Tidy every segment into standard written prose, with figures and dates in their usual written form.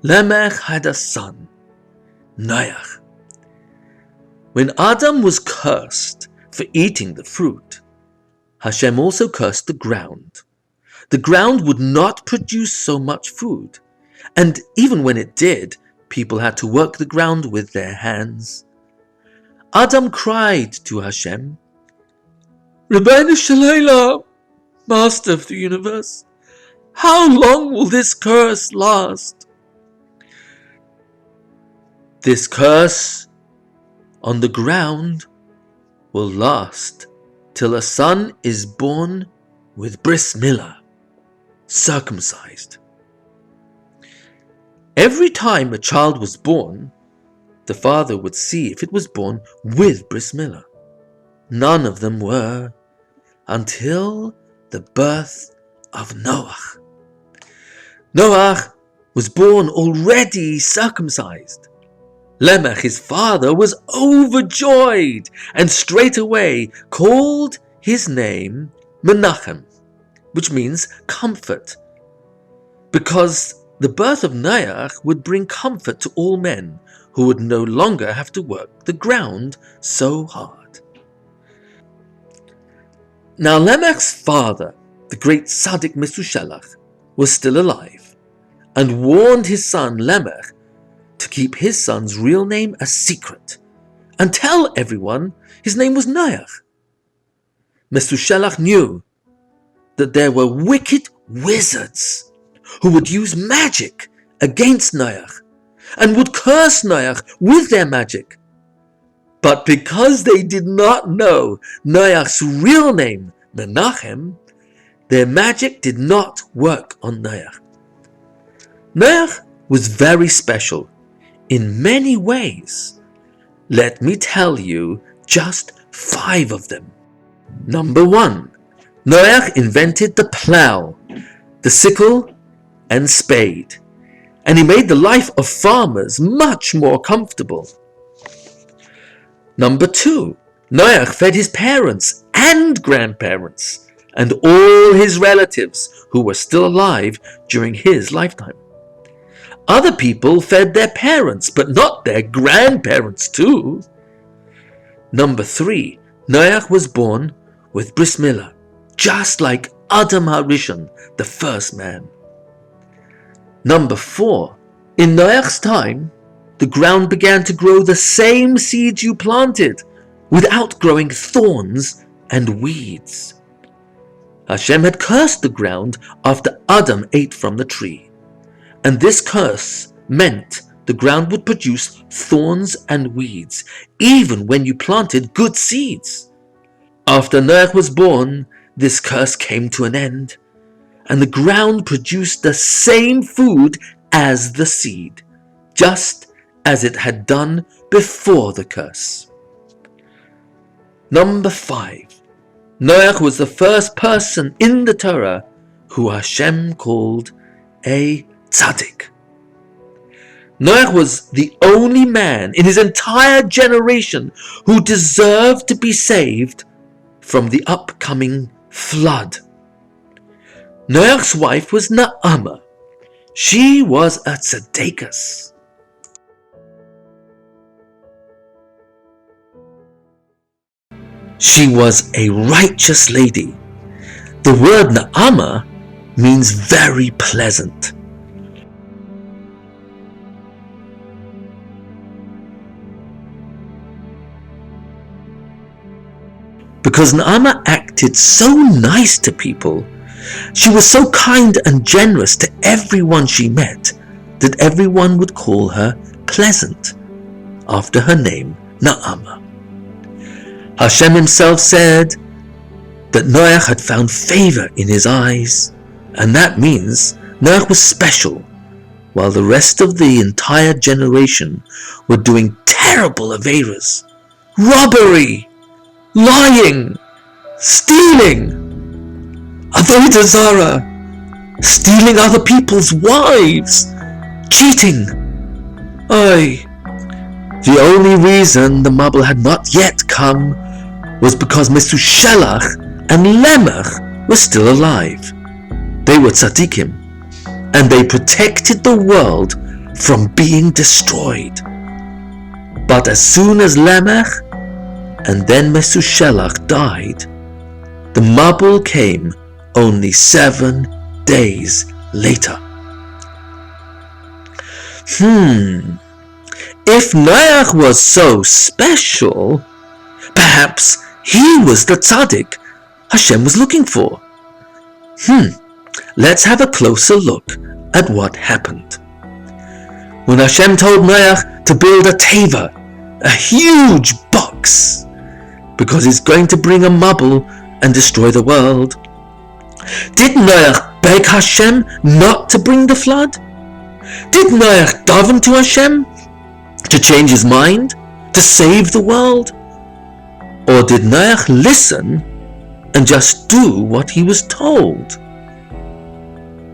Lamech had a son, Noach. When Adam was cursed for eating the fruit, Hashem also cursed the ground. The ground would not produce so much food, and even when it did, people had to work the ground with their hands. Adam cried to Hashem, Rabbeinu Shalom, Master of the universe, how long will this curse last? This curse on the ground will last till a son is born with bris milah, circumcised. Every time a child was born, the father would see if it was born with bris milah. None of them were, until the birth of Noach. Noach was born already circumcised. Lamech, his father, was overjoyed and straight away called his name Menachem, which means comfort, because the birth of Noach would bring comfort to all men who would no longer have to work the ground so hard. Now Lamech's father, the great Tzadik Mesushelach, was still alive and warned his son Lamech to keep his son's real name a secret and tell everyone his name was Noach. Mesushelach knew that there were wicked wizards who would use magic against Noach and would curse Noach with their magic. But because they did not know Noach's real name, Menachem, their magic did not work on Noach. Noach was very special in many ways. Let me tell you just 5 of them. Number 1. Noach invented the plow, the sickle, and spade, and he made the life of farmers much more comfortable. Number 2. Noach fed his parents and grandparents and all his relatives who were still alive during his lifetime. Other people fed their parents, but not their grandparents too. Number 3. Noach was born with bris milah, just like Adam HaRishon, the first man. Number 4. In Noach's time, the ground began to grow the same seeds you planted, without growing thorns and weeds. Hashem had cursed the ground after Adam ate from the tree, and this curse meant the ground would produce thorns and weeds, even when you planted good seeds. After Noach was born, this curse came to an end, and the ground produced the same food as the seed, just as it had done before the curse. Number 5. Noach was the first person in the Torah who Hashem called a Tzadik. Noach was the only man in his entire generation who deserved to be saved from the upcoming flood. Noach's wife was Naamah. She was a tzaddikus. She was a righteous lady. The word Naamah means very pleasant. Because Naamah acted so nice to people, she was so kind and generous to everyone she met, that everyone would call her pleasant, after her name, Naamah. Hashem himself said that Noach had found favor in his eyes, and that means Noach was special, while the rest of the entire generation were doing terrible averas, robbery, lying, stealing, avodah zarah, stealing other people's wives, cheating. The only reason the Mabul had not yet come was because Mesushelach and Lamech were still alive. They were tzaddikim, and they protected the world from being destroyed. But as soon as Lamech and then Mesushelach died, the Mabul came only 7 days later. If Noach was so special, perhaps he was the Tzadik Hashem was looking for. Let's have a closer look at what happened. When Hashem told Noach to build a teva, a huge box, because he's going to bring a Mabul and destroy the world, did Noach beg Hashem not to bring the flood? Did Noach daven to Hashem to change his mind, to save the world? Or did Noach listen and just do what he was told?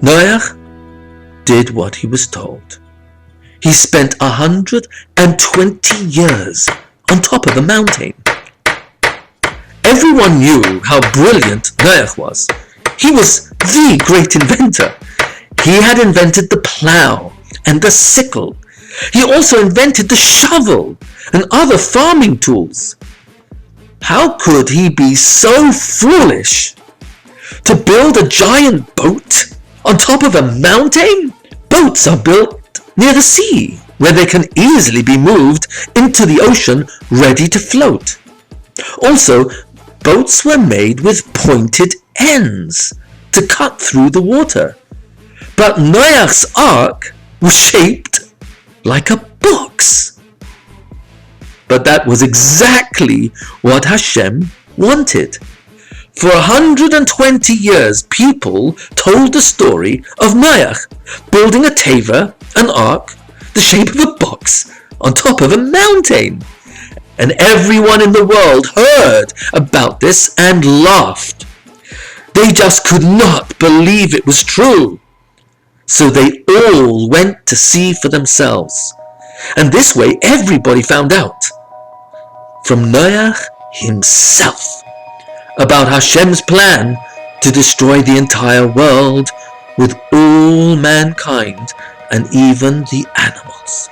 Noach did what he was told. He spent 120 years on top of a mountain. Everyone knew how brilliant Noach was. He was the great inventor. He had invented the plow and the sickle. He also invented the shovel and other farming tools. How could he be so foolish to build a giant boat on top of a mountain? Boats are built near the sea, where they can easily be moved into the ocean ready to float. Also, boats were made with pointed ends to cut through the water. But Noach's ark was shaped like a box. But that was exactly what Hashem wanted. For 120 years, people told the story of Noach building a teva, an ark, the shape of a box, on top of a mountain. And everyone in the world heard about this and laughed. They just could not believe it was true. So they all went to see for themselves. And this way everybody found out from Noach himself about Hashem's plan to destroy the entire world with all mankind and even the animals.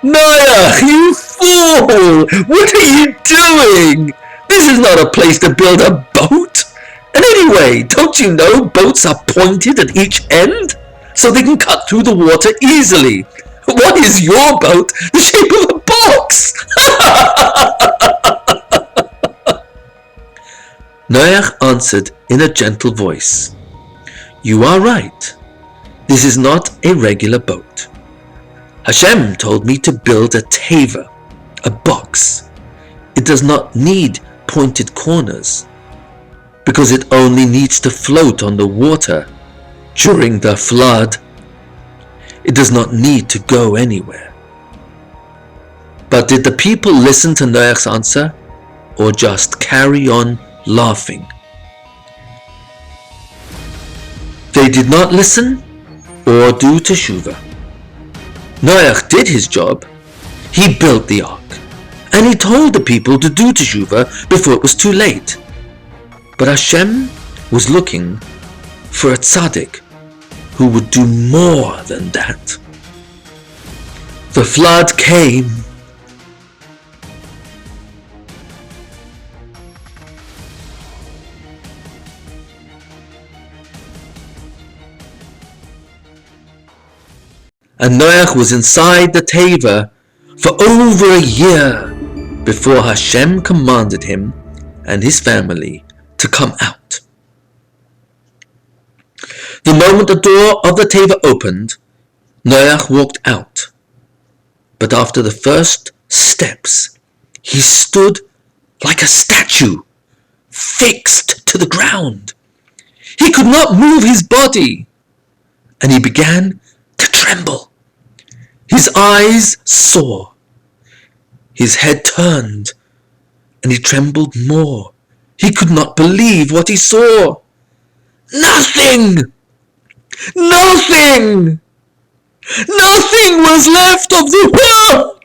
Noach, you fool! What are you doing? This is not a place to build a boat. And anyway, don't you know boats are pointed at each end so they can cut through the water easily? What is your boat? The shape of a box! Noach answered in a gentle voice, "You are right. This is not a regular boat. Hashem told me to build a teva, a box. It does not need pointed corners, because it only needs to float on the water during the flood. It does not need to go anywhere." But did the people listen to Noach's answer, or just carry on laughing? They did not listen or do teshuvah. Noach did his job. He built the ark, and he told the people to do teshuvah before it was too late. But Hashem was looking for a tzaddik who would do more than that. The flood came. And Noach was inside the teva for over a year before Hashem commanded him and his family to come out. The moment the door of the teva opened, Noach walked out. But after the first steps, he stood like a statue, fixed to the ground. He could not move his body, and he began to tremble. His eyes saw. His head turned, and he trembled more. He could not believe what he saw. Nothing! Nothing! Nothing was left of the world!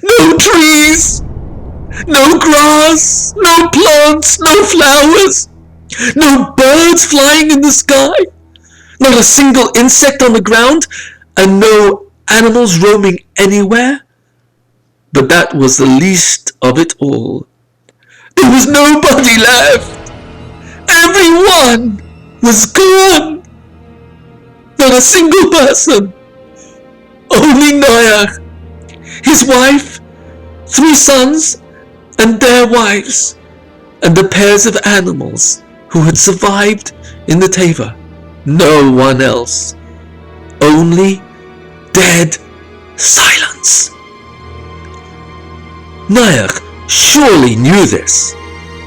No trees, no grass, no plants, no flowers, no birds flying in the sky, not a single insect on the ground, and no animals roaming anywhere. But that was the least of it all. There was nobody left. Everyone was gone. Not a single person. Only Noach, his wife, 3 sons and their wives, and the pairs of animals who had survived in the teva. No one else. Only dead silence. Noach surely knew this.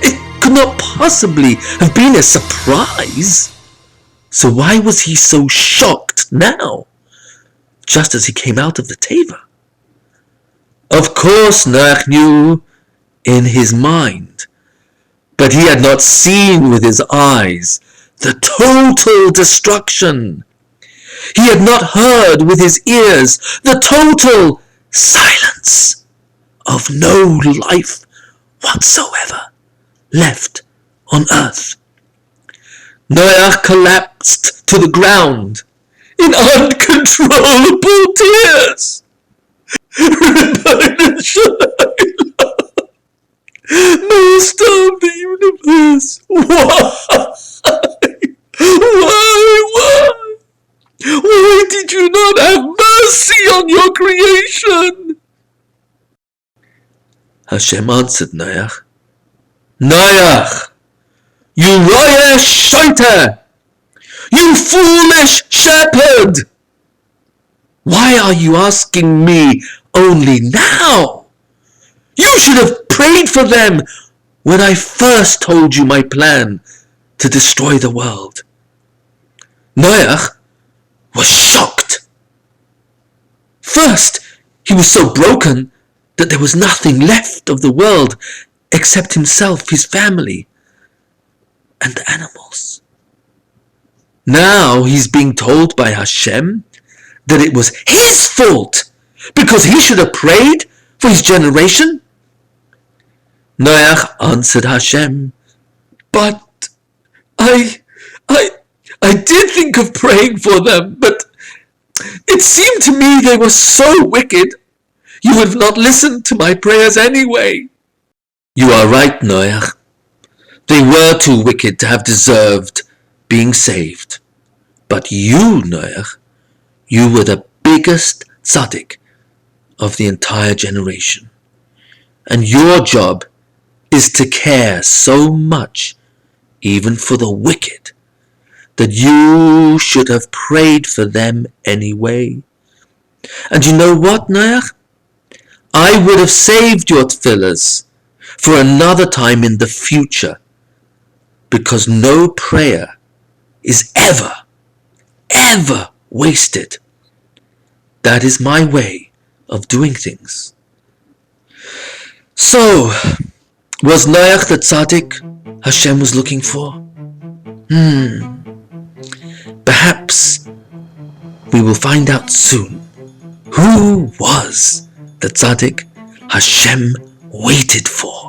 It could not possibly have been a surprise. So why was he so shocked now, just as he came out of the teva? Of course Noach knew in his mind, but he had not seen with his eyes the total destruction. He had not heard with his ears the total silence of no life whatsoever left on earth. Noach collapsed to the ground in uncontrollable tears. Master of the universe, why did you not have mercy on your creation? Hashem answered Noach, Noach, you roya shoiter, you foolish shepherd! Why are you asking me only now? You should have prayed for them when I first told you my plan to destroy the world. Noach was shocked. First, he was so broken that there was nothing left of the world except himself, his family, and the animals. Now he's being told by Hashem that it was his fault because he should have prayed for his generation. Noach answered Hashem, but I did think of praying for them, but it seemed to me they were so wicked, you would have not listened to my prayers anyway. You are right, Noach. They were too wicked to have deserved being saved. But you, Noach, you were the biggest Tzadik of the entire generation. And your job is to care so much, even for the wicked, that you should have prayed for them anyway. And you know what, Noach? I would have saved your tefillahs for another time in the future, because no prayer is ever wasted. That is my way of doing things. So, was Noach the tzaddik Hashem was looking for? Perhaps we will find out soon. Who was the tzaddik Hashem waited for?